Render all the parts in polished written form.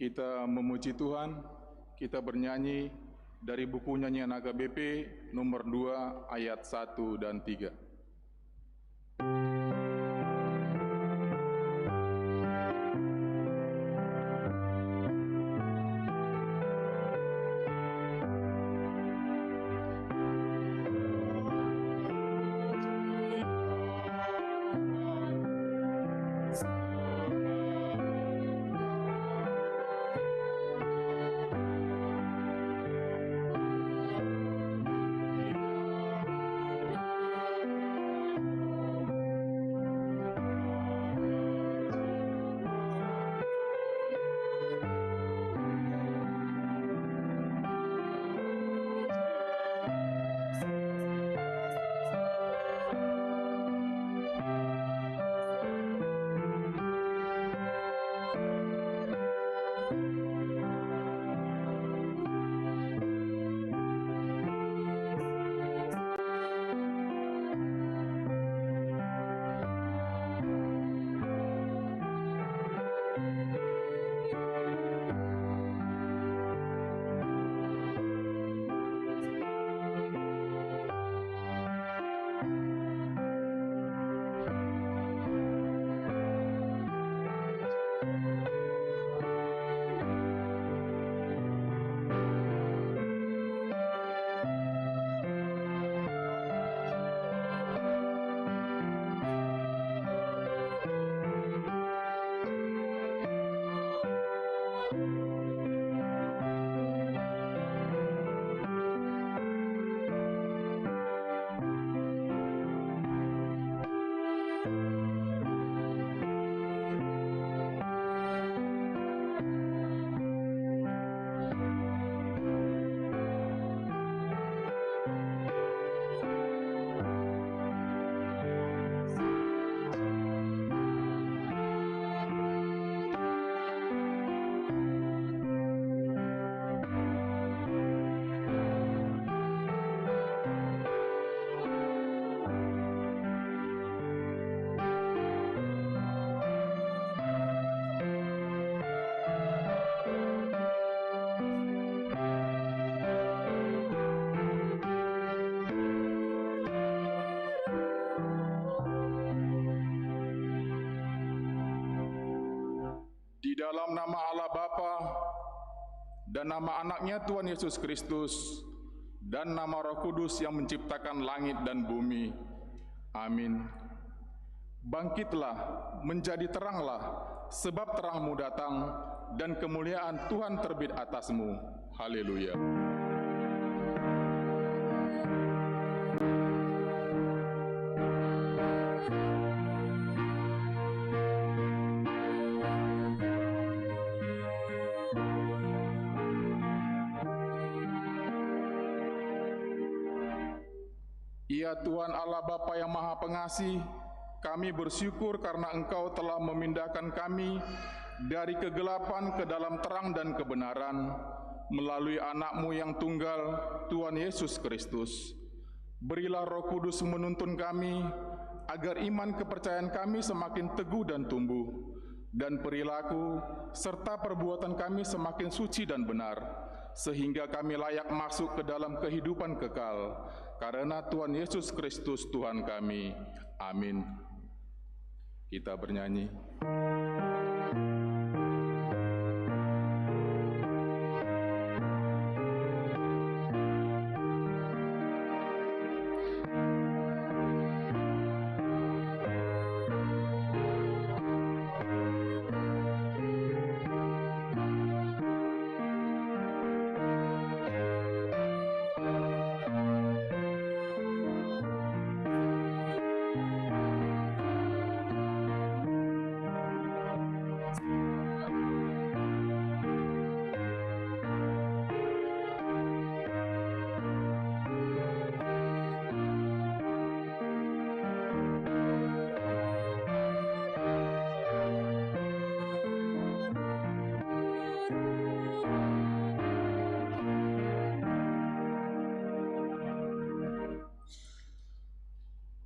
Kita memuji Tuhan, kita bernyanyi dari buku nyanyian AKBP nomor 2 ayat 1 dan 3. Dalam nama Allah Bapa dan nama anaknya Tuhan Yesus Kristus dan nama Roh Kudus yang menciptakan langit dan bumi. Amin. Bangkitlah, menjadi teranglah, sebab terangmu datang dan kemuliaan Tuhan terbit atasmu. Haleluya. Ya Tuhan Allah Bapa yang Maha Pengasih, kami bersyukur karena Engkau telah memindahkan kami dari kegelapan ke dalam terang dan kebenaran melalui anak-Mu yang tunggal, Tuhan Yesus Kristus. Berilah Roh Kudus menuntun kami agar iman kepercayaan kami semakin teguh dan tumbuh, dan perilaku serta perbuatan kami semakin suci dan benar, sehingga kami layak masuk ke dalam kehidupan kekal, karena Tuhan Yesus Kristus Tuhan kami. Amin. Kita bernyanyi.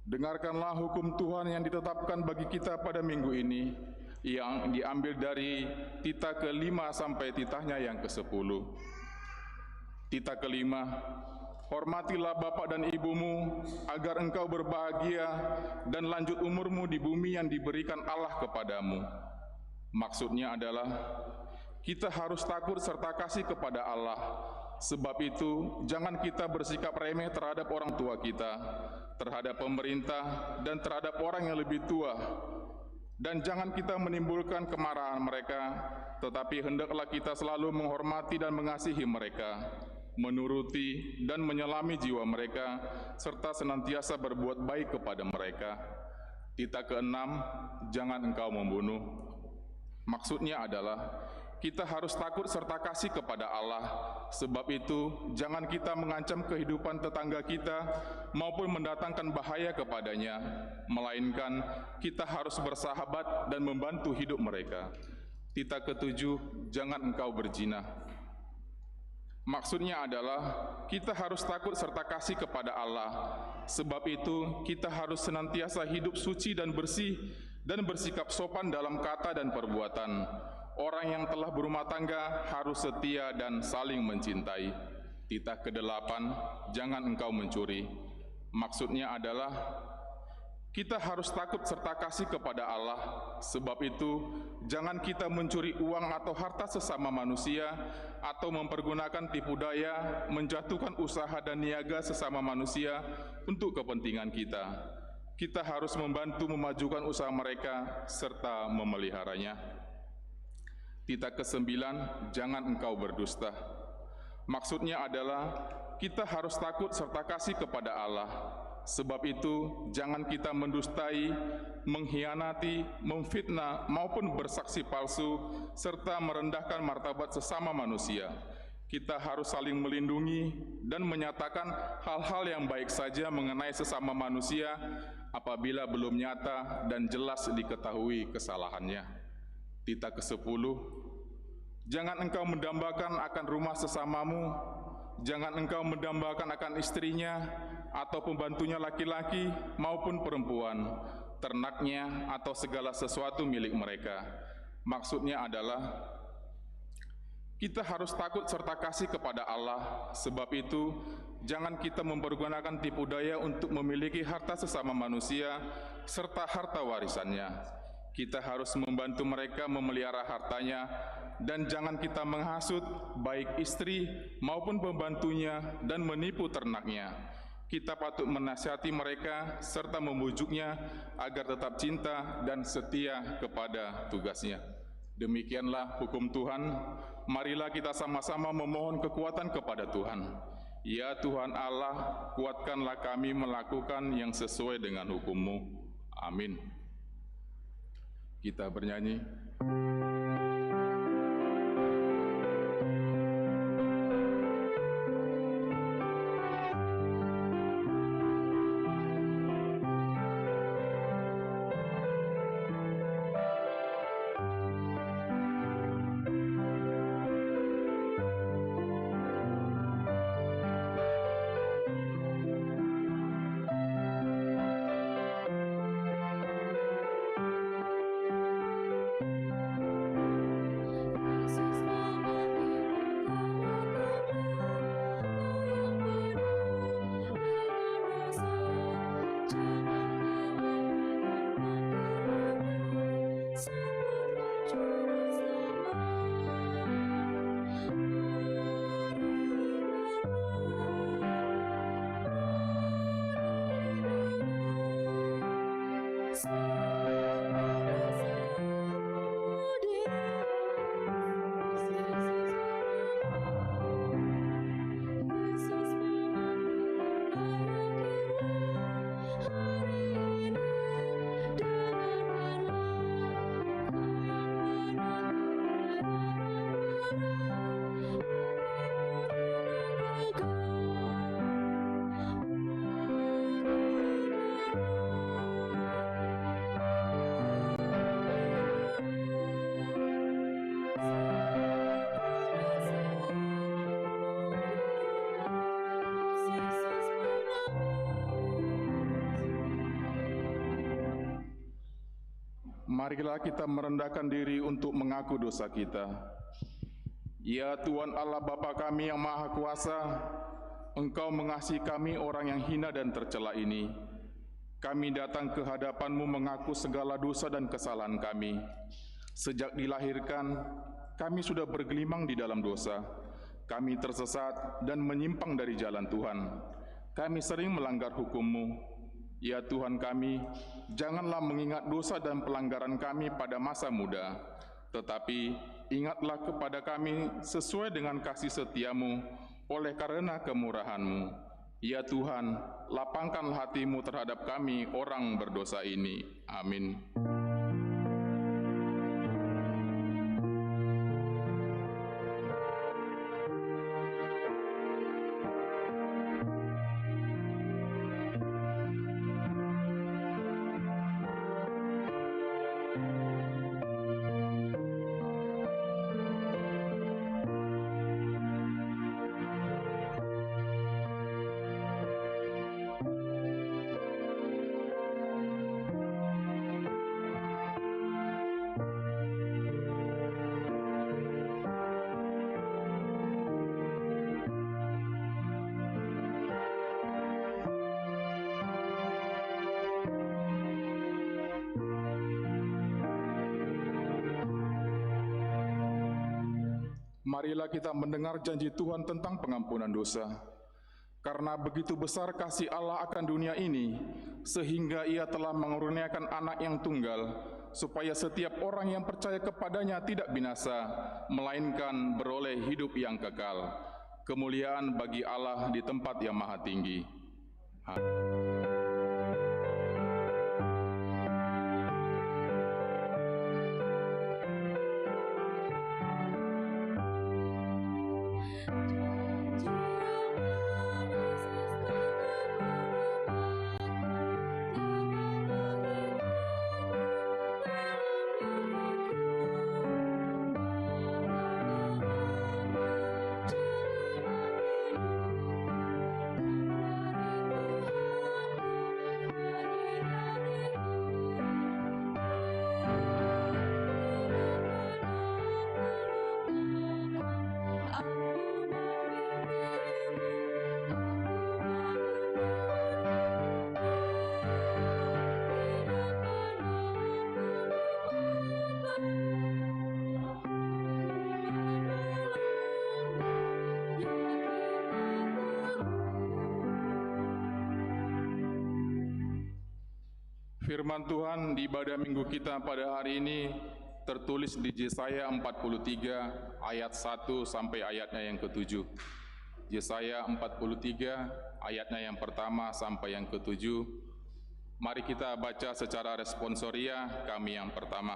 Dengarkanlah hukum Tuhan yang ditetapkan bagi kita pada minggu ini. yang diambil dari titah ke-5 sampai titahnya yang ke-10. Titah ke-5, hormatilah bapak dan ibumu, agar engkau berbahagia dan lanjut umurmu di bumi yang diberikan Allah kepadamu. Maksudnya adalah, kita harus takut serta kasih kepada Allah. Sebab itu, jangan kita bersikap remeh terhadap orang tua kita, terhadap pemerintah, dan terhadap orang yang lebih tua. Dan jangan kita menimbulkan kemarahan mereka, tetapi hendaklah kita selalu menghormati dan mengasihi mereka, menuruti dan menyelami jiwa mereka, serta senantiasa berbuat baik kepada mereka. Titah ke-6, jangan engkau membunuh. Maksudnya adalah, kita harus takut serta kasih kepada Allah. Sebab itu, jangan kita mengancam kehidupan tetangga kita maupun mendatangkan bahaya kepadanya, melainkan kita harus bersahabat dan membantu hidup mereka. Titah ke-7, jangan engkau berzina. Maksudnya adalah, kita harus takut serta kasih kepada Allah. Sebab itu, kita harus senantiasa hidup suci dan bersih, dan bersikap sopan dalam kata dan perbuatan. Orang yang telah berumah tangga harus setia dan saling mencintai. Titah ke-8, jangan engkau mencuri. Maksudnya adalah, kita harus takut serta kasih kepada Allah. Sebab itu, jangan kita mencuri uang atau harta sesama manusia, atau mempergunakan tipu daya, menjatuhkan usaha dan niaga sesama manusia untuk kepentingan kita. Kita harus membantu memajukan usaha mereka, serta memeliharanya. Titah ke-9, jangan engkau berdusta. Maksudnya adalah, kita harus takut serta kasih kepada Allah. Sebab itu, jangan kita mendustai, mengkhianati, memfitnah, maupun bersaksi palsu, serta merendahkan martabat sesama manusia. Kita harus saling melindungi dan menyatakan hal-hal yang baik saja mengenai sesama manusia apabila belum nyata dan jelas diketahui kesalahannya. Titah ke-10, jangan engkau mendambakan akan rumah sesamamu, jangan engkau mendambakan akan istrinya, atau pembantunya laki-laki maupun perempuan, ternaknya, atau segala sesuatu milik mereka. Maksudnya adalah, kita harus takut serta kasih kepada Allah. Sebab itu, jangan kita mempergunakan tipu daya untuk memiliki harta sesama manusia, serta harta warisannya. Kita harus membantu mereka memelihara hartanya, dan jangan kita menghasut baik istri maupun pembantunya dan menipu ternaknya. Kita patut menasihati mereka serta membujuknya agar tetap cinta dan setia kepada tugasnya. Demikianlah hukum Tuhan. Marilah kita sama-sama memohon kekuatan kepada Tuhan. Ya Tuhan Allah, kuatkanlah kami melakukan yang sesuai dengan hukum-Mu. Amin. Kita bernyanyi. Marilah kita merendahkan diri untuk mengaku dosa kita. Ya Tuhan Allah Bapa kami yang Maha Kuasa, Engkau mengasihi kami orang yang hina dan tercela ini. Kami datang ke hadapan-Mu mengaku segala dosa dan kesalahan kami. Sejak dilahirkan, kami sudah bergelimang di dalam dosa. Kami tersesat dan menyimpang dari jalan Tuhan. Kami sering melanggar hukum-Mu. Ya Tuhan kami, janganlah mengingat dosa dan pelanggaran kami pada masa muda, tetapi ingatlah kepada kami sesuai dengan kasih setia-Mu oleh karena kemurahan-Mu. Ya Tuhan, lapangkanlah hati-Mu terhadap kami orang berdosa ini. Amin. Marilah kita mendengar janji Tuhan tentang pengampunan dosa. Karena begitu besar kasih Allah akan dunia ini, sehingga Ia telah mengaruniakan anak yang tunggal, supaya setiap orang yang percaya kepadanya tidak binasa, melainkan beroleh hidup yang kekal. Kemuliaan bagi Allah di tempat yang maha tinggi. Firman Tuhan di ibadah minggu kita pada hari ini tertulis di Yesaya 43 ayat 1 sampai ayatnya yang ke-7. Yesaya 43 ayatnya yang pertama sampai yang ke-7. Mari kita baca secara responsoria kami yang pertama.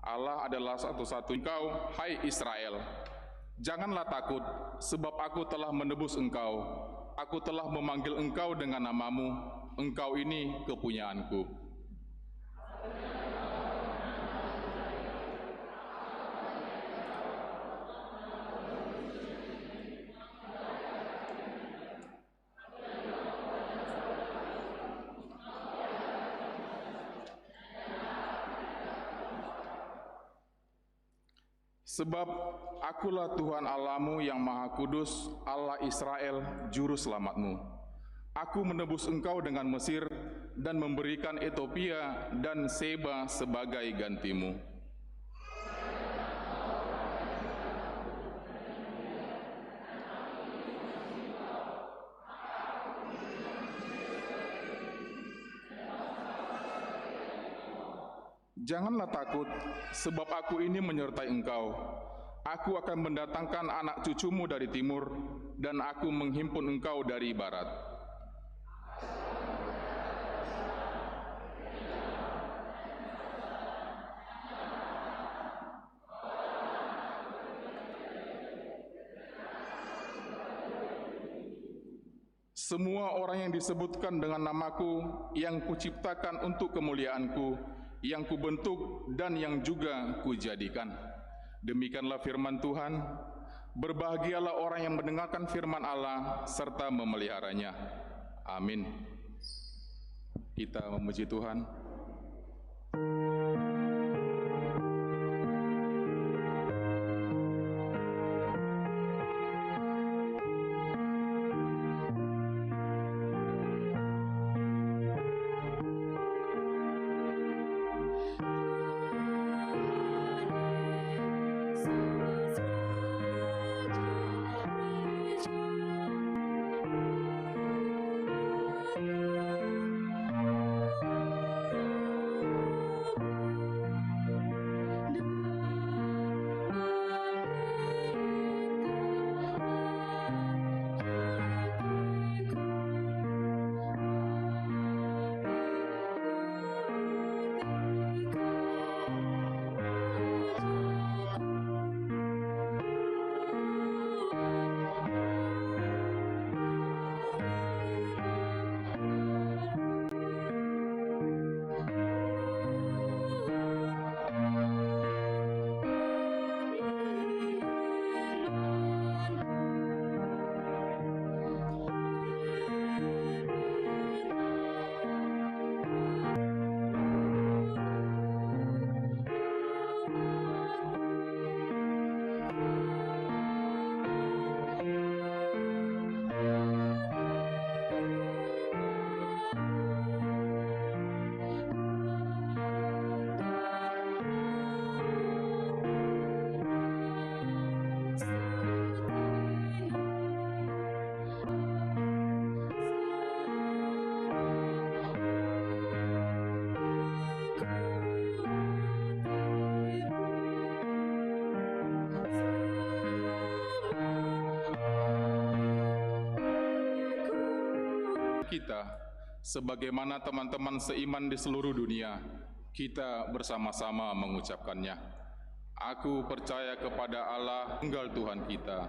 Allah adalah satu-satunya engkau, hai Israel. Janganlah takut, sebab aku telah menebus engkau. Aku telah memanggil engkau dengan namamu. Engkau ini kepunyaanku. Sebab akulah Tuhan Allahmu yang Maha Kudus, Allah Israel, Juru Selamatmu. Aku menebus engkau dengan Mesir dan memberikan Ethiopia dan Seba sebagai gantimu. Janganlah takut, sebab aku ini menyertai engkau. Aku akan mendatangkan anak cucumu dari timur, dan aku menghimpun engkau dari barat. Semua orang yang disebutkan dengan namaku, yang kuciptakan untuk kemuliaanku, yang kubentuk dan yang juga kujadikan. Demikianlah firman Tuhan. Berbahagialah orang yang mendengarkan firman Allah serta memeliharanya. Amin. Kita memuji Tuhan. kita, sebagaimana teman-teman seiman di seluruh dunia, kita bersama-sama mengucapkannya. Aku percaya kepada Allah, Tunggal Tuhan kita,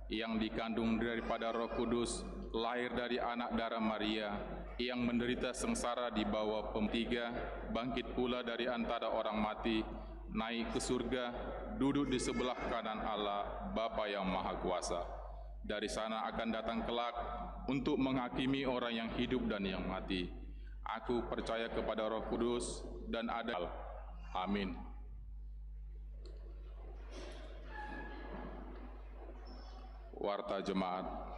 yang dikandung daripada Roh Kudus, lahir dari anak darah Maria, yang menderita sengsara di bawah pemtiga, bangkit pula dari antara orang mati, naik ke surga, duduk di sebelah kanan Allah, Bapa yang Maha Kuasa. Dari sana akan datang kelak untuk menghakimi orang yang hidup dan yang mati. Aku percaya kepada Roh Kudus dan ada. Amin. Warta Jemaat.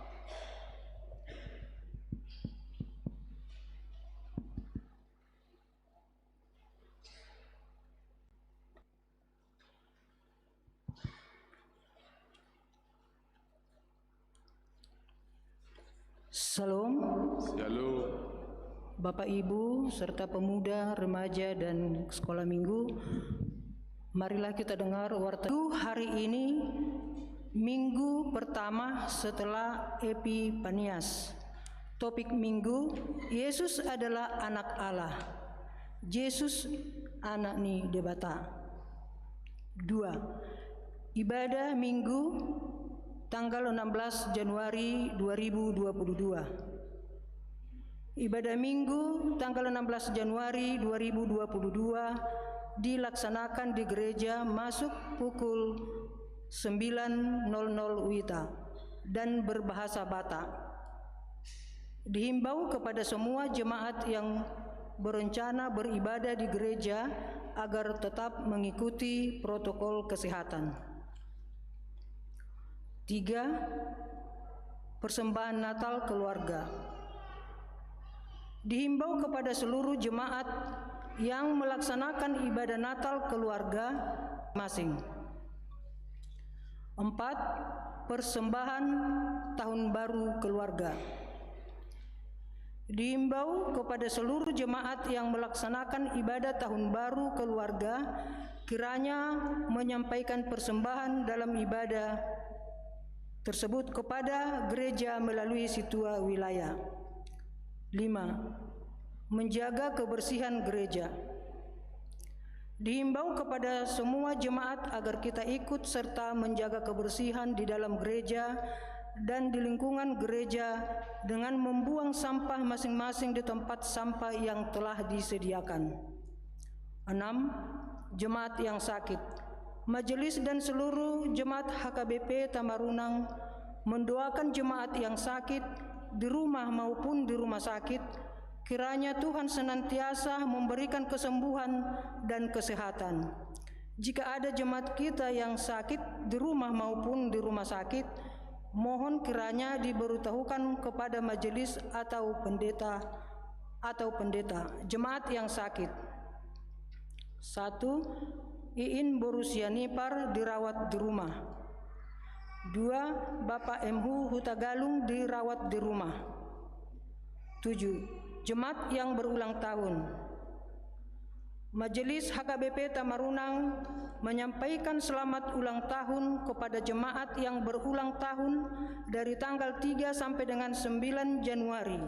Salam. Shalom. Bapak Ibu serta pemuda, remaja dan sekolah minggu, marilah kita dengar warta hari ini, minggu pertama setelah Epifanias. Topik minggu, Yesus adalah anak Allah. Yesus anak ni debata. 2. Ibadah minggu tanggal 16 Januari 2022. Ibadah minggu tanggal 16 Januari 2022 dilaksanakan di gereja masuk pukul 9.00 WITA dan berbahasa Batak. Dihimbau kepada semua jemaat yang berencana beribadah di gereja agar tetap mengikuti protokol kesehatan. 3. Persembahan Natal keluarga. Dihimbau kepada seluruh jemaat yang melaksanakan ibadah Natal keluarga masing. 4. Persembahan Tahun Baru keluarga. Dihimbau kepada seluruh jemaat yang melaksanakan ibadah Tahun Baru keluarga kiranya menyampaikan persembahan dalam ibadah tersebut kepada gereja melalui situa wilayah. 5. Menjaga kebersihan gereja. Dihimbau kepada semua jemaat agar kita ikut serta menjaga kebersihan di dalam gereja dan di lingkungan gereja dengan membuang sampah masing-masing di tempat sampah yang telah disediakan. 6. Jemaat yang sakit. Majelis dan seluruh jemaat HKBP Tamarunang mendoakan jemaat yang sakit di rumah maupun di rumah sakit, kiranya Tuhan senantiasa memberikan kesembuhan dan kesehatan. Jika ada jemaat kita yang sakit di rumah maupun di rumah sakit, mohon kiranya diberitahukan kepada majelis atau pendeta jemaat yang sakit. 1. Iin berusia nipar dirawat di rumah. 2. Bapak MH Hutagalung dirawat di rumah. 7. Jemaat yang berulang tahun. Majelis HKBP Tamarunang menyampaikan selamat ulang tahun kepada jemaat yang berulang tahun dari tanggal 3 sampai dengan 9 Januari.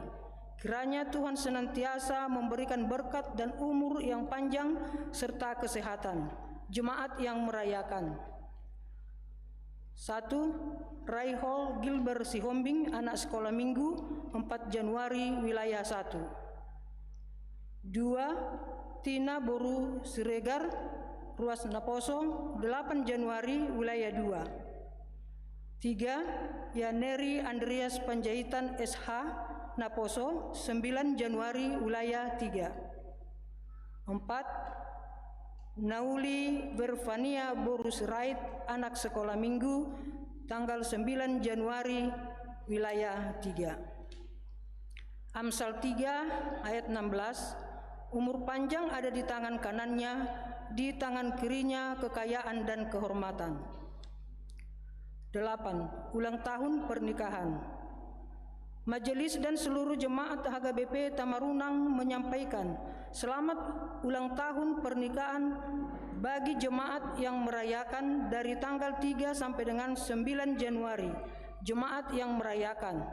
Kiranya Tuhan senantiasa memberikan berkat dan umur yang panjang serta kesehatan. Jemaat yang merayakan. 1. Raihol Gilbert Sihombing, anak sekolah minggu, 4 Januari, wilayah 1. 2. Tina Boru Siregar, Ruas Naposo, 8 Januari, wilayah 2. 3. Yaneri Andreas Panjaitan SH, Naposo, 9 Januari, wilayah 3. 4. Nauli Bervania Borus Rait, anak sekolah minggu, tanggal 9 Januari, wilayah 3. Amsal 3 ayat 16, umur panjang ada di tangan kanannya, di tangan kirinya kekayaan dan kehormatan. 8. Ulang tahun pernikahan. Majelis dan seluruh jemaat HKBP Tamarunang menyampaikan selamat ulang tahun pernikahan bagi jemaat yang merayakan dari tanggal 3 sampai dengan 9 Januari. Jemaat yang merayakan.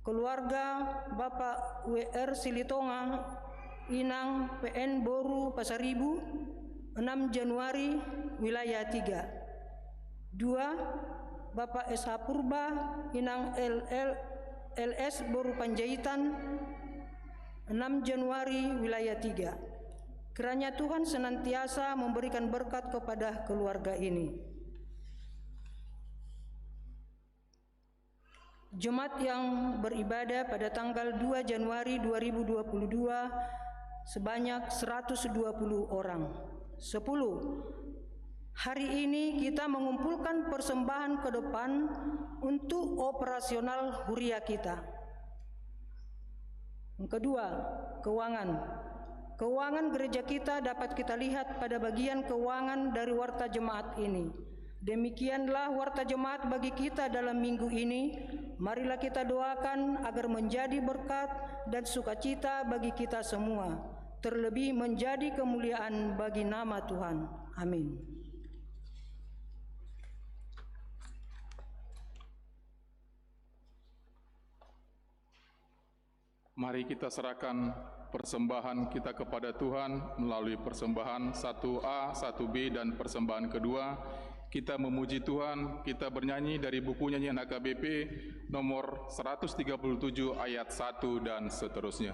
keluarga Bapak W.R. Silitonga, Inang PN Boru Pasaribu, 6 Januari, wilayah 3. 2. Bapak S.H. Purba, Inang LS Boru Panjaitan, 6 Januari, wilayah 3. Kiranya Tuhan senantiasa memberikan berkat kepada keluarga ini. Jemaat yang beribadah pada tanggal 2 Januari 2022 sebanyak 120 orang. 10. Hari ini kita mengumpulkan persembahan ke depan untuk operasional huria kita. Yang kedua, keuangan. Keuangan gereja kita dapat kita lihat pada bagian keuangan dari warta jemaat ini. Demikianlah warta jemaat bagi kita dalam minggu ini. Marilah kita doakan agar menjadi berkat dan sukacita bagi kita semua, terlebih menjadi kemuliaan bagi nama Tuhan. Amin. Mari kita serahkan persembahan kita kepada Tuhan melalui persembahan 1A, 1B, dan persembahan kedua. Kita memuji Tuhan, kita bernyanyi dari buku nyanyian HKBP nomor 137 ayat 1 dan seterusnya.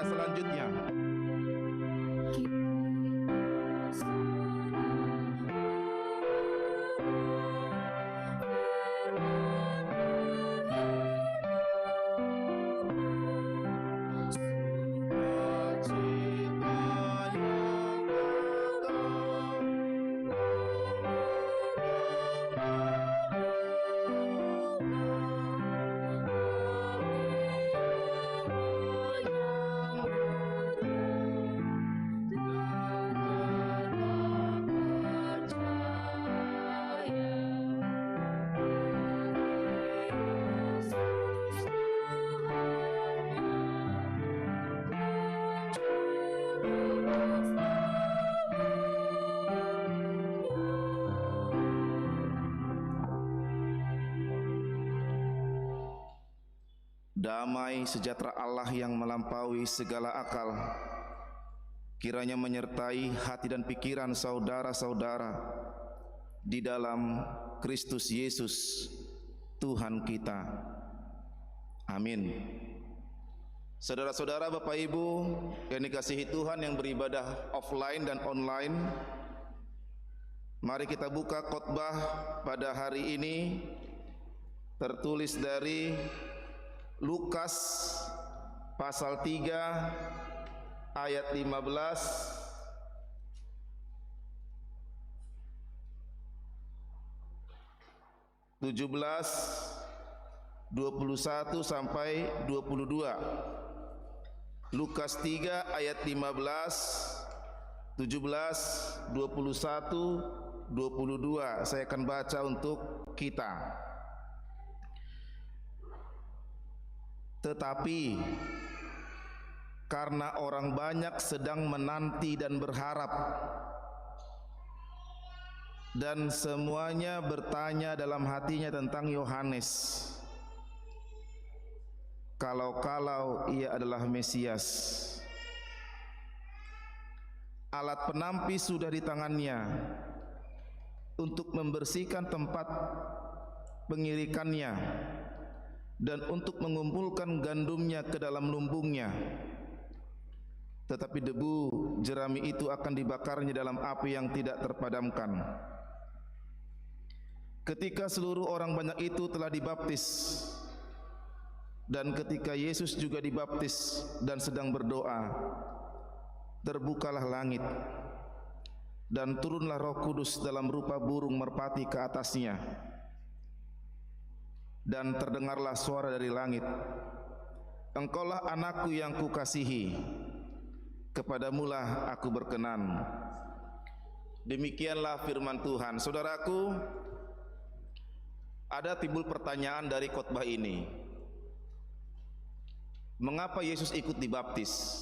saya selanjutnya. Damai sejahtera Allah yang melampaui segala akal kiranya menyertai hati dan pikiran saudara-saudara di dalam Kristus Yesus Tuhan kita. Amin. Saudara-saudara, Bapak Ibu yang dikasihi Tuhan yang beribadah offline dan online, mari kita buka khotbah pada hari ini tertulis dari Lukas pasal 3 ayat 15 17 21 sampai 22. Lukas 3 ayat 15 17 21 22. Saya akan baca untuk kita. Tetapi karena orang banyak sedang menanti dan berharap, dan semuanya bertanya dalam hatinya tentang Yohanes, kalau-kalau ia adalah Mesias. Alat penampi sudah di tangannya untuk membersihkan tempat pengirikannya dan untuk mengumpulkan gandumnya ke dalam lumbungnya. Tetapi debu jerami itu akan dibakarnya dalam api yang tidak terpadamkan. Ketika seluruh orang banyak itu telah dibaptis, dan ketika Yesus juga dibaptis dan sedang berdoa, terbukalah langit, dan turunlah Roh Kudus dalam rupa burung merpati ke atasnya. Dan terdengarlah suara dari langit, Engkaulah anakku yang kukasihi, kepadamulah aku berkenan. Demikianlah firman Tuhan. Saudaraku, ada timbul pertanyaan dari khotbah ini. Mengapa Yesus ikut dibaptis?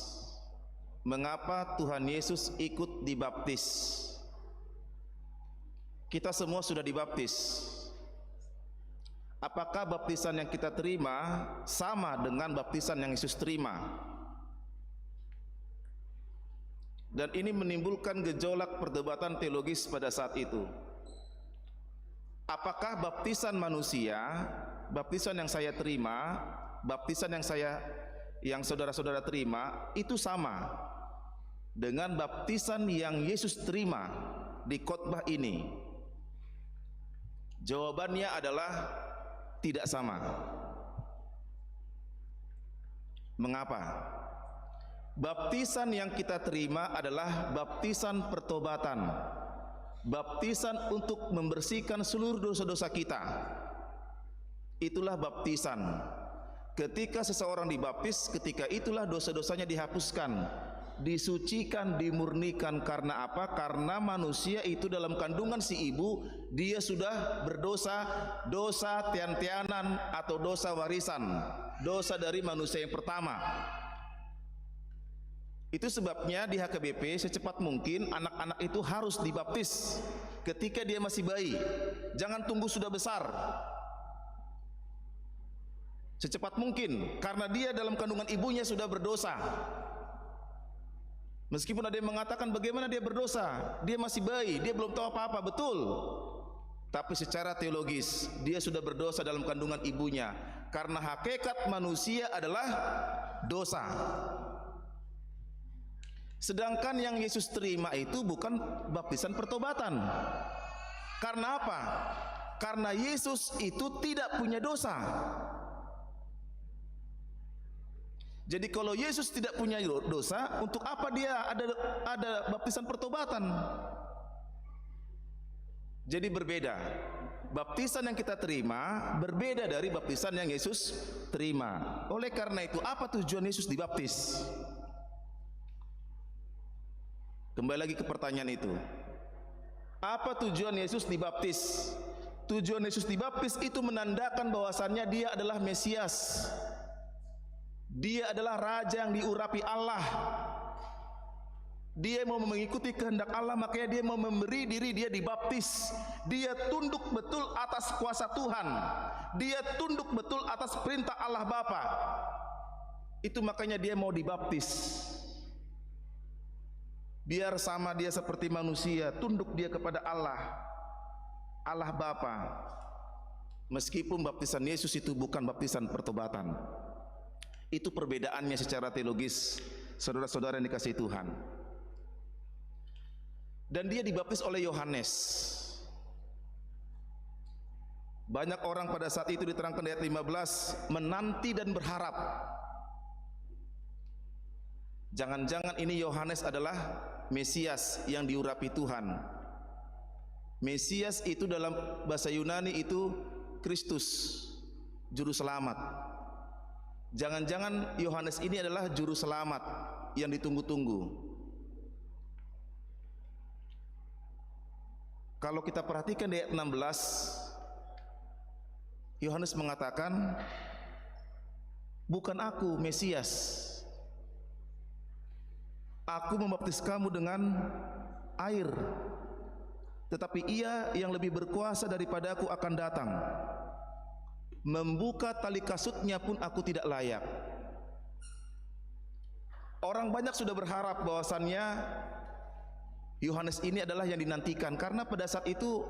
Mengapa Tuhan Yesus ikut dibaptis? Kita semua sudah dibaptis. Apakah baptisan yang kita terima sama dengan baptisan yang Yesus terima? Dan ini menimbulkan gejolak perdebatan teologis pada saat itu. Apakah baptisan manusia, baptisan yang saya terima, baptisan yang saudara-saudara terima itu sama dengan baptisan yang Yesus terima di khotbah ini? Jawabannya adalah tidak sama. Mengapa? Baptisan yang kita terima adalah baptisan pertobatan, baptisan untuk membersihkan seluruh dosa-dosa kita. Itulah baptisan. Ketika seseorang dibaptis, ketika itulah dosa-dosanya dihapuskan, disucikan, dimurnikan. Karena apa? Karena manusia itu dalam kandungan si ibu, dia sudah berdosa, dosa tian-tianan atau dosa warisan, dosa dari manusia yang pertama. Itu sebabnya di HKBP secepat mungkin anak-anak itu harus dibaptis ketika dia masih bayi. Jangan tunggu sudah besar. Secepat mungkin, karena dia dalam kandungan ibunya sudah berdosa. Meskipun ada yang mengatakan bagaimana dia berdosa, dia masih bayi, dia belum tahu apa-apa, betul. Tapi secara teologis dia sudah berdosa dalam kandungan ibunya, karena hakikat manusia adalah dosa. Sedangkan yang Yesus terima itu bukan baptisan pertobatan. Karena apa? Karena Yesus itu tidak punya dosa. Jadi kalau Yesus tidak punya dosa, untuk apa dia ada baptisan pertobatan? Jadi berbeda. Baptisan yang kita terima berbeda dari baptisan yang Yesus terima. Oleh karena itu, apa tujuan Yesus dibaptis? Kembali lagi ke pertanyaan itu. Apa tujuan Yesus dibaptis? Tujuan Yesus dibaptis itu menandakan bahwasannya dia adalah Mesias. Dia adalah raja yang diurapi Allah. Dia mau mengikuti kehendak Allah, makanya dia mau memberi diri dia dibaptis. Dia tunduk betul atas kuasa Tuhan. Dia tunduk betul atas perintah Allah Bapa. Itu makanya dia mau dibaptis. Biar sama dia seperti manusia, tunduk dia kepada Allah, Allah Bapa. Meskipun baptisan Yesus itu bukan baptisan pertobatan. Itu perbedaannya secara teologis, saudara-saudara yang dikasihi Tuhan. Dan dia dibaptis oleh Yohanes. Banyak orang pada saat itu diterangkan di ayat 15 menanti dan berharap. Jangan-jangan ini Yohanes adalah Mesias yang diurapi Tuhan. Mesias itu dalam bahasa Yunani itu Kristus, juru selamat. Jangan-jangan Yohanes ini adalah juru selamat yang ditunggu-tunggu. Kalau kita perhatikan di ayat 16, Yohanes mengatakan, bukan aku Mesias. Aku membaptis kamu dengan air, tetapi ia yang lebih berkuasa daripada aku akan datang. Membuka tali kasutnya pun aku tidak layak. Orang banyak sudah berharap bahwasannya Yohanes ini adalah yang dinantikan, karena pada saat itu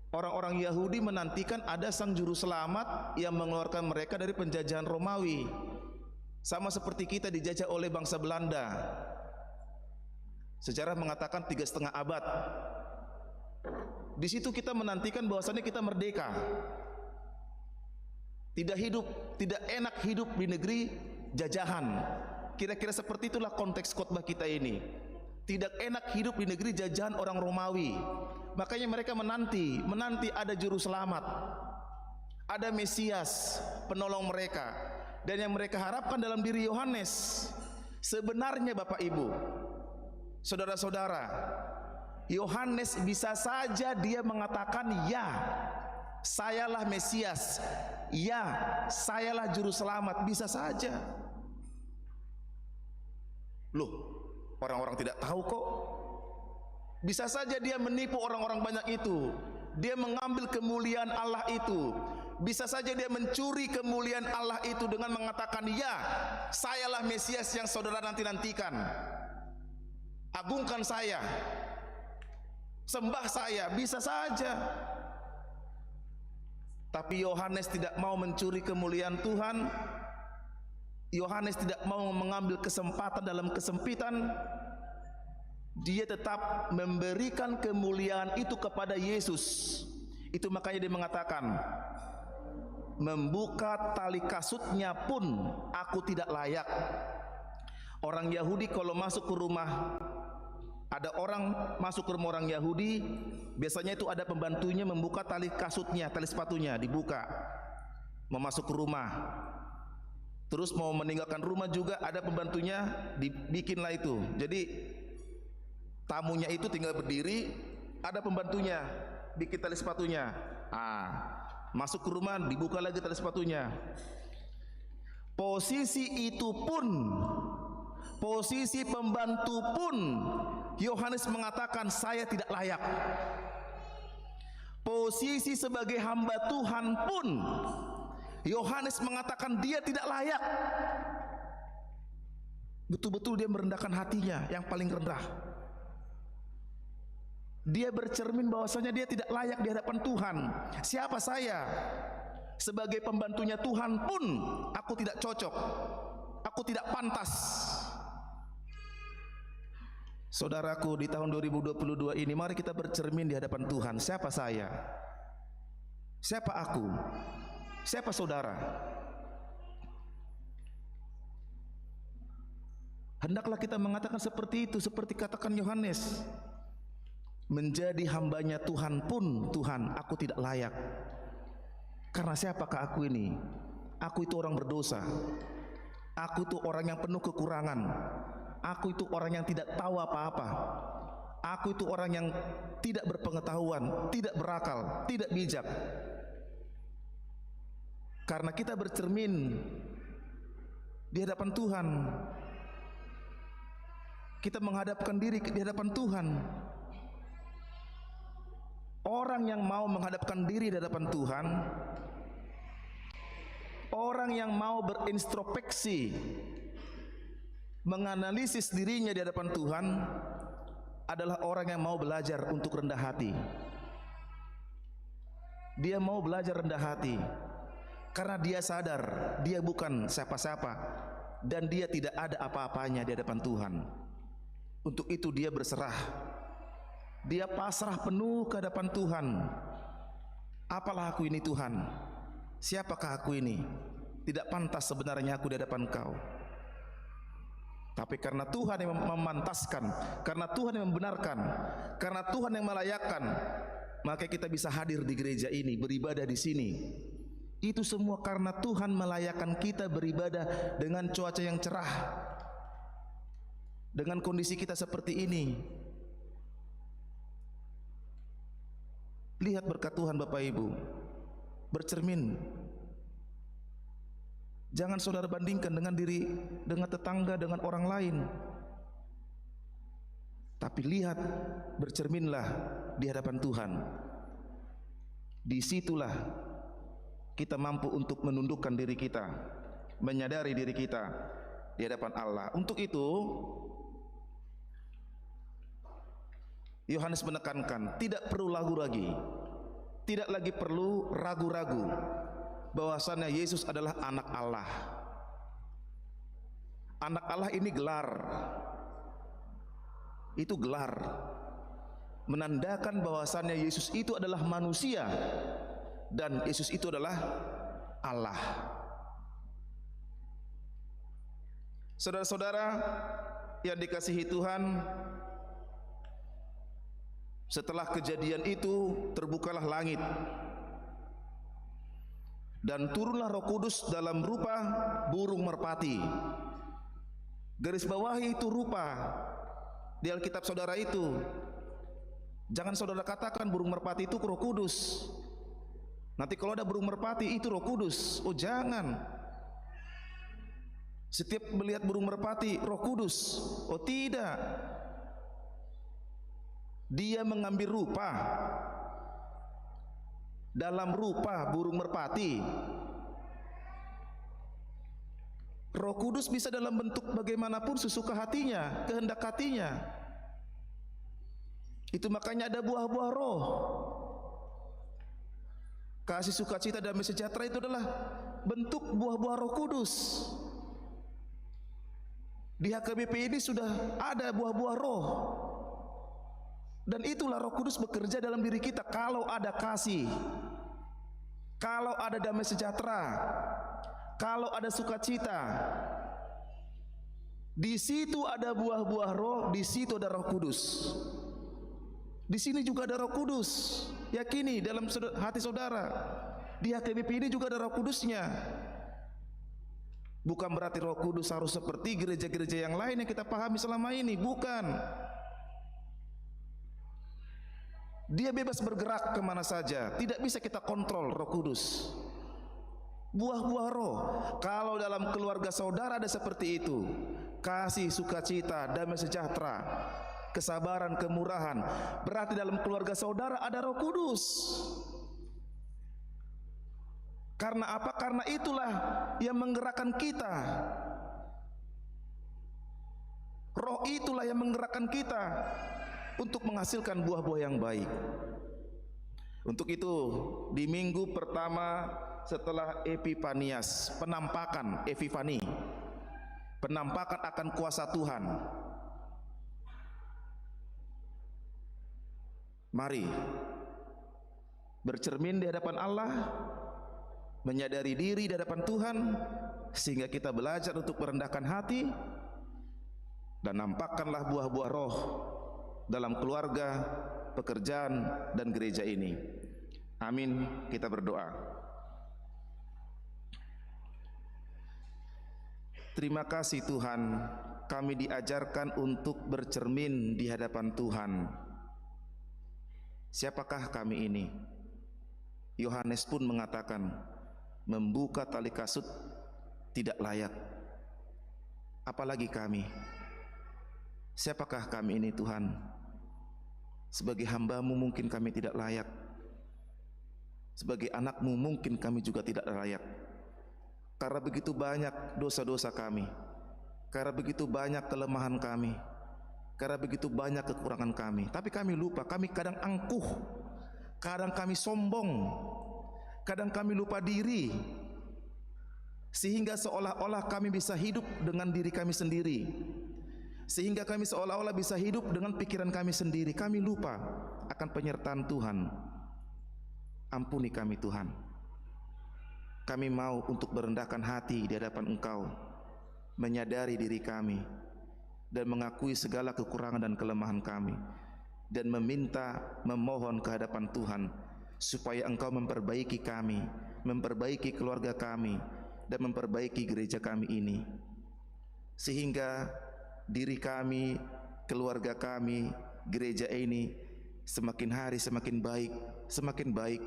orang-orang Yahudi menantikan ada sang juru selamat yang mengeluarkan mereka dari penjajahan Romawi. Sama seperti kita dijajah oleh bangsa Belanda. Sejarah mengatakan 3,5 abad. Di situ kita menantikan bahwasannya kita merdeka. Tidak enak hidup di negeri jajahan. Kira-kira seperti itulah konteks khotbah kita ini. Tidak enak hidup di negeri jajahan orang Romawi. Makanya mereka menanti ada juru selamat, ada Mesias, penolong mereka. Dan yang mereka harapkan dalam diri Yohanes. Sebenarnya Bapak Ibu, saudara-saudara, Yohanes bisa saja dia mengatakan, ya, sayalah Mesias, ya, sayalah juru selamat, bisa saja. Loh, orang-orang tidak tahu kok. Bisa saja dia menipu orang-orang banyak itu. Dia mengambil kemuliaan Allah itu. Bisa saja dia mencuri kemuliaan Allah itu dengan mengatakan, ya, sayalah Mesias yang saudara nanti-nantikan. Agungkan saya, sembah saya, bisa saja. Tapi Yohanes tidak mau mencuri kemuliaan Tuhan. Yohanes tidak mau mengambil kesempatan dalam kesempitan. Dia tetap memberikan kemuliaan itu kepada Yesus. Itu makanya dia mengatakan, membuka tali kasutnya pun aku tidak layak. Orang Yahudi kalau masuk ke rumah, ada orang masuk ke rumah orang Yahudi, biasanya itu ada pembantunya membuka tali kasutnya, tali sepatunya dibuka, mau masuk ke rumah. Terus mau meninggalkan rumah juga ada pembantunya, dibikinlah itu. Jadi tamunya itu tinggal berdiri, ada pembantunya bikin tali sepatunya. Masuk ke rumah, dibuka lagi tali sepatunya. Posisi itu pun, posisi pembantu pun, Yohanes mengatakan saya tidak layak. Posisi sebagai hamba Tuhan pun, Yohanes mengatakan dia tidak layak. Betul-betul dia merendahkan hatinya yang paling rendah. Dia bercermin bahwasanya dia tidak layak di hadapan Tuhan. Siapa saya? Sebagai pembantunya Tuhan pun aku tidak cocok. Aku tidak pantas. Saudaraku, di tahun 2022 ini mari kita bercermin di hadapan Tuhan. Siapa saya? Siapa aku? Siapa saudara? Hendaklah kita mengatakan seperti itu, seperti katakan Yohanes. Menjadi hambanya Tuhan pun, Tuhan, aku tidak layak. Karena siapakah aku ini? Aku itu orang berdosa. Aku itu orang yang penuh kekurangan. Aku itu orang yang tidak tahu apa-apa. Aku itu orang yang tidak berpengetahuan, tidak berakal, tidak bijak. Karena kita bercermin di hadapan Tuhan, kita menghadapkan diri di hadapan Tuhan. Orang yang mau menghadapkan diri di hadapan Tuhan, orang yang mau berintrospeksi, menganalisis dirinya di hadapan Tuhan, adalah orang yang mau belajar untuk rendah hati. Dia mau belajar rendah hati karena dia sadar dia bukan siapa-siapa dan dia tidak ada apa-apanya di hadapan Tuhan. Untuk itu dia berserah, dia pasrah penuh ke hadapan Tuhan. Apalah aku ini Tuhan? Siapakah aku ini? Tidak pantas sebenarnya aku di hadapan Kau. Tapi karena Tuhan yang memantaskan, karena Tuhan yang membenarkan, karena Tuhan yang melayakkan, maka kita bisa hadir di gereja ini, beribadah di sini. Itu semua karena Tuhan melayakkan kita beribadah dengan cuaca yang cerah, dengan kondisi kita seperti ini. Lihat berkat Tuhan Bapak Ibu, bercermin. Jangan saudara bandingkan dengan diri, dengan tetangga, dengan orang lain. Tapi lihat, bercerminlah di hadapan Tuhan. Disitulah kita mampu untuk menundukkan diri kita, menyadari diri kita di hadapan Allah. Untuk itu, Yohanes menekankan, tidak perlu ragu lagi, tidak lagi perlu ragu-ragu bahwasannya Yesus adalah anak Allah. Anak Allah ini gelar. Itu gelar menandakan bahwasannya Yesus itu adalah manusia dan Yesus itu adalah Allah. Saudara-saudara yang dikasihi Tuhan, setelah kejadian itu terbukalah langit dan turunlah Roh Kudus dalam rupa burung merpati. Garis bawahi itu rupa di Alkitab saudara itu. Jangan saudara katakan burung merpati itu Roh Kudus. Nanti kalau ada burung merpati itu Roh Kudus. Oh jangan. Setiap melihat burung merpati Roh Kudus. Oh tidak. Dia mengambil rupa dalam rupa burung merpati. Roh Kudus bisa dalam bentuk bagaimanapun sesuka hatinya, kehendak hatinya. Itu makanya ada buah-buah roh. Kasih, sukacita, damai sejahtera itu adalah bentuk buah-buah Roh Kudus. Di HKBP ini sudah ada buah-buah roh. Dan itulah Roh Kudus bekerja dalam diri kita. Kalau ada kasih, kalau ada damai sejahtera, kalau ada sukacita, di situ ada buah-buah roh, di situ ada Roh Kudus. Di sini juga ada Roh Kudus. Yakini dalam hati saudara. Di HKBP ini juga ada Roh Kudusnya. Bukan berarti Roh Kudus harus seperti gereja-gereja yang lain yang kita pahami selama ini. Bukan. Dia bebas bergerak kemana saja. Tidak bisa kita kontrol Roh Kudus. Buah-buah roh. Kalau dalam keluarga saudara ada seperti itu, kasih, sukacita, damai sejahtera, kesabaran, kemurahan, berarti dalam keluarga saudara ada Roh Kudus. Karena apa? Karena itulah yang menggerakkan kita. Roh itulah yang menggerakkan kita untuk menghasilkan buah-buah yang baik. Untuk itu di minggu pertama setelah Epifanias, penampakan Epifani, penampakan akan kuasa Tuhan, Mari bercermin di hadapan Allah, menyadari diri di hadapan Tuhan, sehingga kita belajar untuk merendahkan hati dan nampakkanlah buah-buah roh dalam keluarga, pekerjaan, dan gereja ini. Amin. Kita berdoa. Terima kasih Tuhan, kami diajarkan untuk bercermin di hadapan Tuhan. Siapakah kami ini? Yohanes pun mengatakan, membuka tali kasut tidak layak. Apalagi kami. Siapakah kami ini Tuhan? Sebagai hamba-Mu mungkin kami tidak layak. Sebagai anak-Mu mungkin kami juga tidak layak. Karena begitu banyak dosa-dosa kami, karena begitu banyak kelemahan kami, karena begitu banyak kekurangan kami. Tapi kami lupa, kami kadang angkuh, kadang kami sombong, kadang kami lupa diri, sehingga seolah-olah kami bisa hidup dengan diri kami sendiri, sehingga kami seolah-olah bisa hidup dengan pikiran kami sendiri. Kami lupa akan penyertaan Tuhan. Ampuni kami Tuhan. Kami mau untuk merendahkan hati di hadapan Engkau, menyadari diri kami, dan mengakui segala kekurangan dan kelemahan kami, dan memohon ke hadapan Tuhan, supaya Engkau memperbaiki kami, memperbaiki keluarga kami, dan memperbaiki gereja kami ini, sehingga diri kami, keluarga kami, gereja ini semakin hari semakin baik,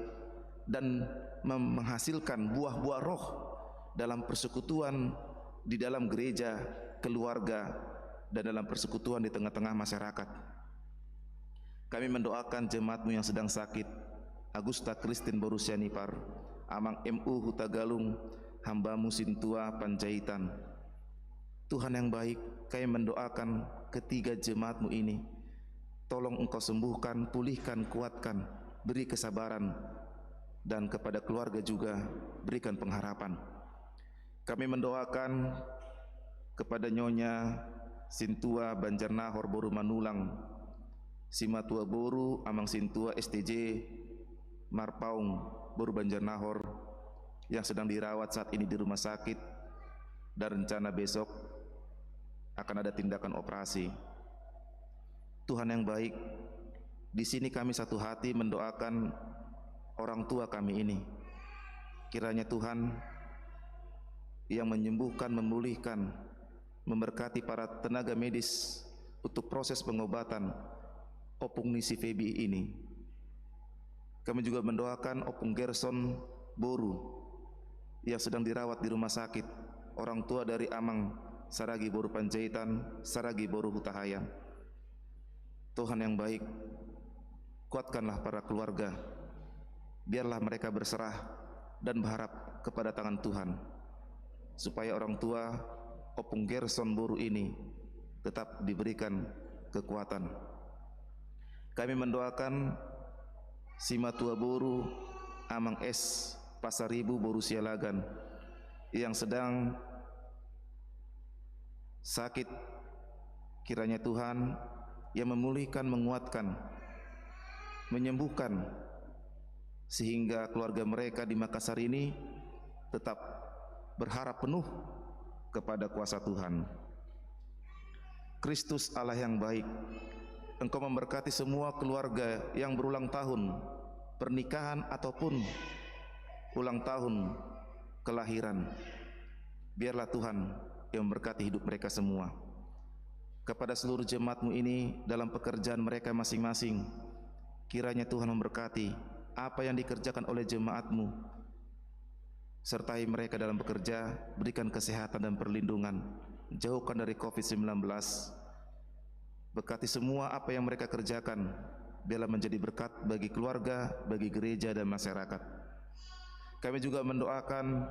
dan menghasilkan buah-buah roh dalam persekutuan di dalam gereja, keluarga, dan dalam persekutuan di tengah-tengah masyarakat. Kami mendoakan jemaat-Mu yang sedang sakit, Agusta Christine Borusianipar, Amang MU Hutagalung, hamba-Mu Sintua Panjaitan. Tuhan yang baik, kami mendoakan ketiga jemaat-Mu ini, tolong Engkau sembuhkan, pulihkan, kuatkan, beri kesabaran, dan kepada keluarga juga berikan pengharapan. Kami mendoakan kepada Nyonya Sintua Banjarnahor Boru Manulang, Simatua Boru Amang Sintua STJ Marpaung Boru Banjarnahor yang sedang dirawat saat ini di rumah sakit, dan rencana besok akan ada tindakan operasi. Tuhan yang baik, di sini kami satu hati mendoakan orang tua kami ini. Kiranya Tuhan yang menyembuhkan, memulihkan, memberkati para tenaga medis untuk proses pengobatan Opung Nisi Febi ini. Kami juga mendoakan Opung Gerson Boru yang sedang dirawat di rumah sakit, orang tua dari Amang Saragi Boru Panjaitan, Saragi Boru Hutahayan. Tuhan yang baik, kuatkanlah para keluarga, biarlah mereka berserah dan berharap kepada tangan Tuhan, supaya orang tua Opung Gerson Boru ini tetap diberikan kekuatan. Kami mendoakan Simatua Boru Amang S Pasaribu Boru Sialagan yang sedang sakit. Kiranya Tuhan yang memulihkan, menguatkan, menyembuhkan, sehingga keluarga mereka di Makassar ini tetap berharap penuh kepada kuasa Tuhan. Kristus Allah yang baik, Engkau memberkati semua keluarga yang berulang tahun pernikahan ataupun ulang tahun kelahiran. Biarlah Tuhan yang memberkati hidup mereka semua. Kepada seluruh jemaat-Mu ini dalam pekerjaan mereka masing-masing, kiranya Tuhan memberkati apa yang dikerjakan oleh jemaat-Mu, sertai mereka dalam bekerja, berikan kesehatan dan perlindungan, jauhkan dari COVID-19, berkati semua apa yang mereka kerjakan, biarlah menjadi berkat bagi keluarga, bagi gereja dan masyarakat. Kami juga mendoakan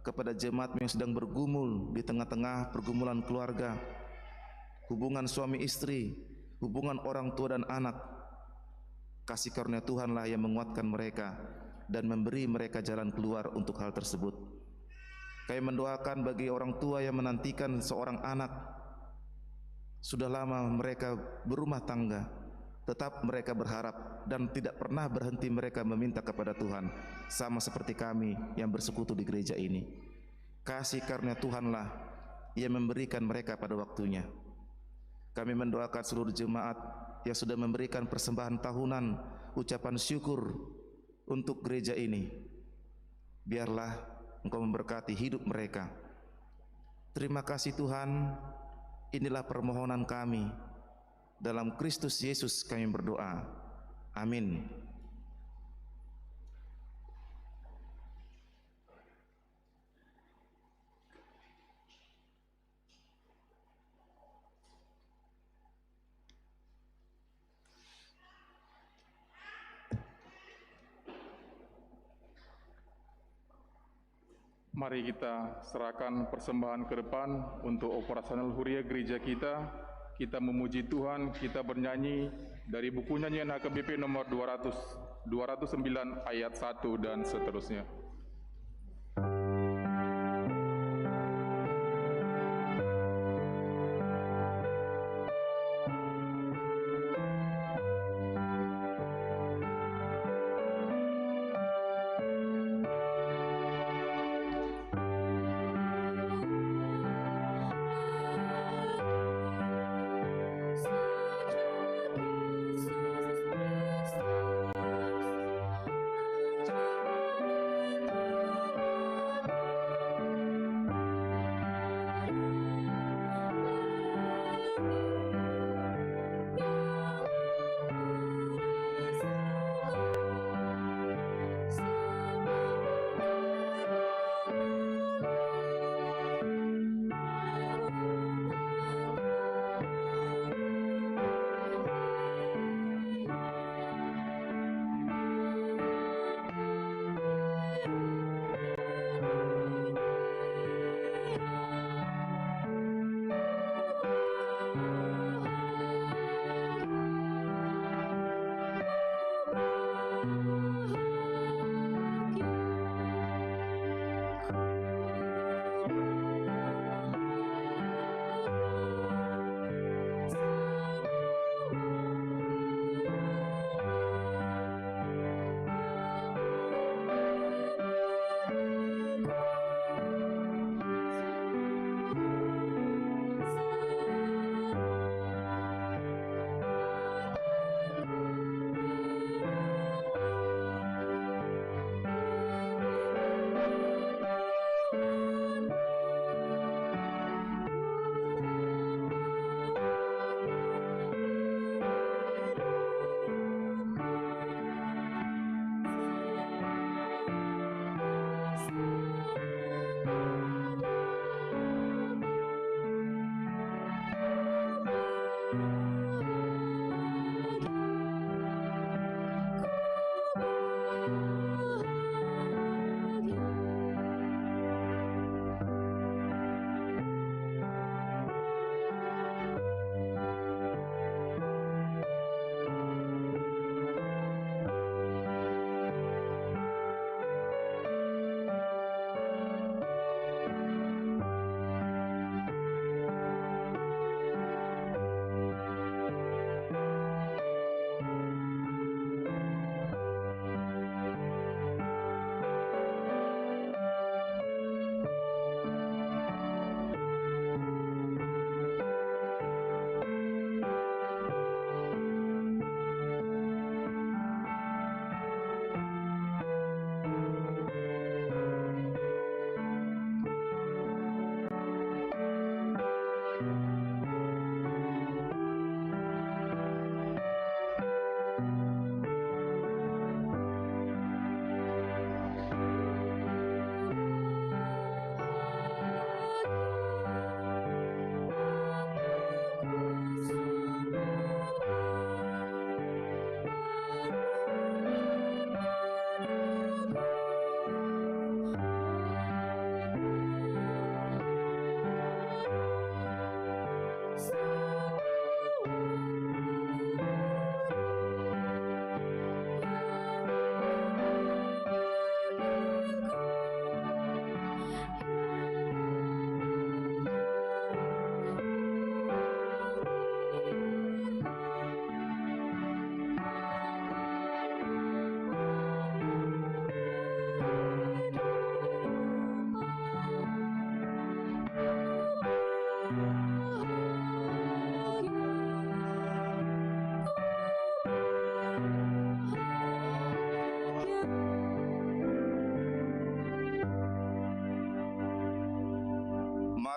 kepada jemaat yang sedang bergumul di tengah-tengah pergumulan keluarga, hubungan suami istri, hubungan orang tua dan anak. Kasih karunia Tuhanlah yang menguatkan mereka dan memberi mereka jalan keluar untuk hal tersebut. Kami mendoakan bagi orang tua yang menantikan seorang anak, sudah lama mereka berumah tangga, tetap mereka berharap dan tidak pernah berhenti mereka meminta kepada Tuhan, sama seperti kami yang bersekutu di gereja ini. Kasih karunia Tuhanlah yang memberikan mereka pada waktunya. Kami mendoakan seluruh jemaat yang sudah memberikan persembahan tahunan, ucapan syukur untuk gereja ini. Biarlah Engkau memberkati hidup mereka. Terima kasih Tuhan, inilah permohonan kami. Dalam Kristus Yesus kami berdoa. Amin. Mari kita serahkan persembahan ke depan untuk operasional huria gereja kita. Kita memuji Tuhan, kita bernyanyi dari buku nyanyian HKBP nomor 209 ayat 1 dan seterusnya. Yesus Kristus,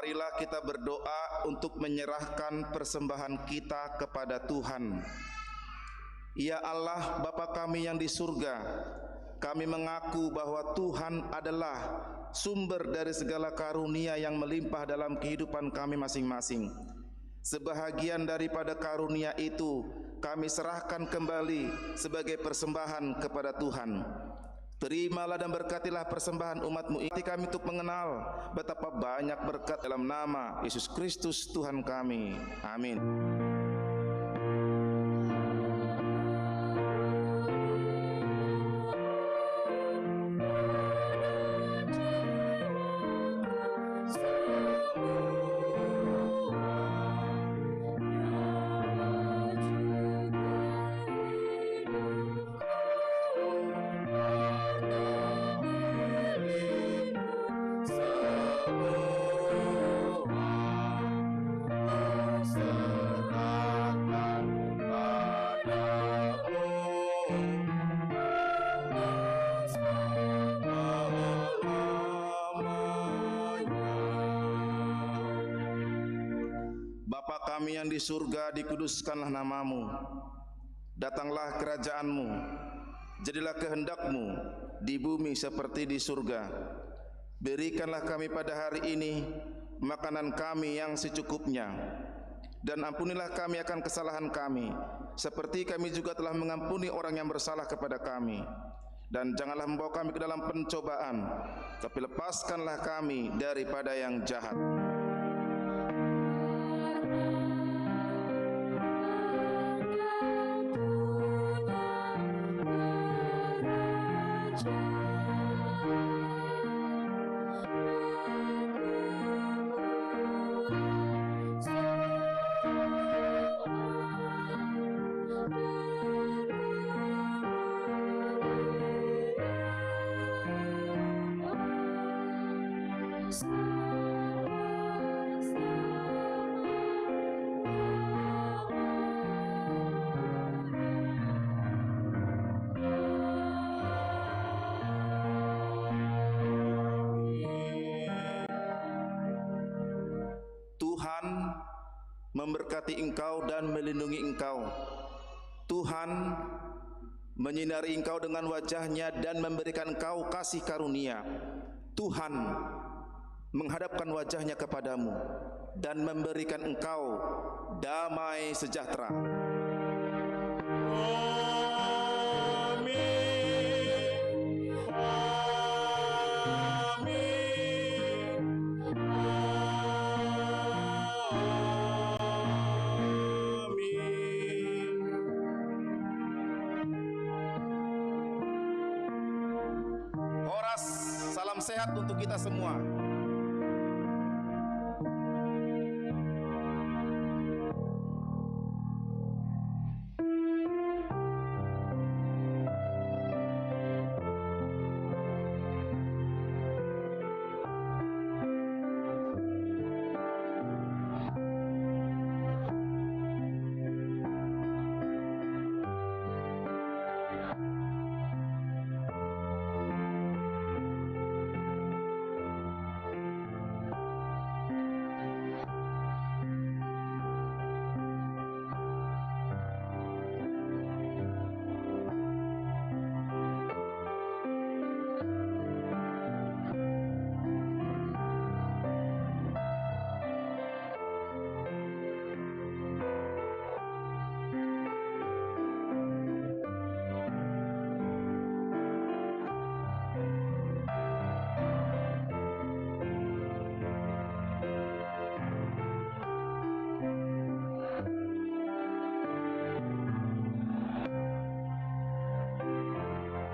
marilah kita berdoa untuk menyerahkan persembahan kita kepada Tuhan. Ya Allah, Bapa kami yang di surga, kami mengaku bahwa Tuhan adalah sumber dari segala karunia yang melimpah dalam kehidupan kami masing-masing. Sebahagian daripada karunia itu kami serahkan kembali sebagai persembahan kepada Tuhan. Terimalah dan berkatilah persembahan umat-Mu ini kami untuk mengenal betapa banyak berkat dalam nama Yesus Kristus Tuhan kami. Amin. Bapa kami yang di surga, dikuduskanlah nama-Mu. Datanglah kerajaan-Mu. Jadilah kehendak-Mu di bumi seperti di surga. Berikanlah kami pada hari ini makanan kami yang secukupnya. Dan ampunilah kami akan kesalahan kami, seperti kami juga telah mengampuni orang yang bersalah kepada kami. Dan janganlah membawa kami ke dalam pencobaan, tapi lepaskanlah kami daripada yang jahat. Tuhan memberkati engkau dan melindungi engkau. Tuhan menyinari engkau dengan wajah-Nya dan memberikan engkau kasih karunia. Tuhan menghadapkan wajah-Nya kepadamu dan memberikan engkau damai sejahtera. Salam sehat untuk kita semua.